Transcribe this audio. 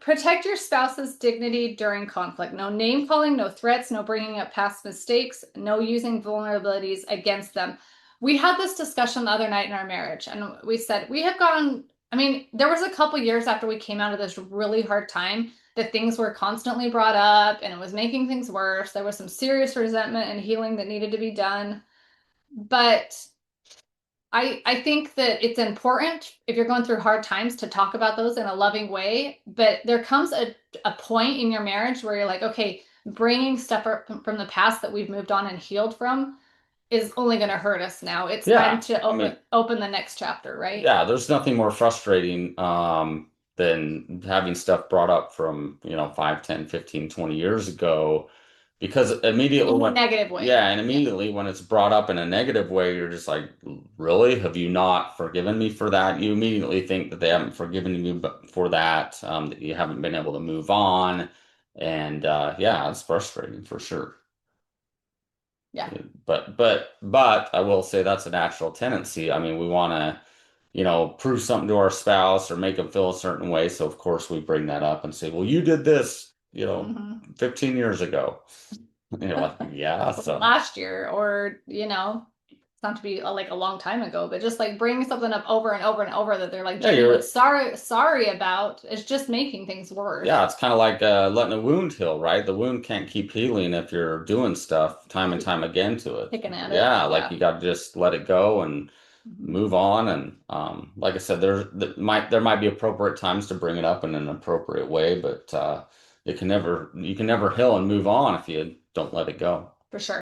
Protect your spouse's dignity during conflict. No name calling, no threats, no bringing up past mistakes, no using vulnerabilities against them. We had this discussion the other night in our marriage, and we said we have gone. I mean, there was a couple years after we came out of this really hard time that things were constantly brought up and it was making things worse. There was some serious resentment and healing that needed to be done. But I think that it's important if you're going through hard times to talk about those in a loving way. But there comes a point in your marriage where you're like, okay, bringing stuff from the past that we've moved on and healed from is only going to hurt us now. It's time Yeah, to I mean, open the next chapter, right? yeah, there's nothing more frustrating than having stuff brought up from, 5, 10, 15, 20 years ago because immediately In a when negative way. yeah, and Yeah. immediately when it's brought up in a negative way, you're just like, really? Have you not forgiven me for that? You immediately think that they haven't forgiven you for that, that you haven't been able to move on. And yeah, it's frustrating for sure. Yeah. But I will say that's a natural tendency. I mean, we want to, prove something to our spouse or make them feel a certain way. So of course we bring that up and say, well, you did this, Hmm. 15 years ago. Like, yeah, so Last year, or it's not to be like a long time ago, but just like bringing something up over and over and over that they're like yeah, genuinely you're sorry about is just making things yeah, worse. it's kind of like letting a wound heal, right? The wound can't keep healing if you're doing stuff time and Keep time again to it. picking at it. Yeah, like Yeah. you got to just let it go and Mhm. move on. And like I said, there might be appropriate times to bring it up in an appropriate way, but you can never heal and move on if you don't let it go. For sure.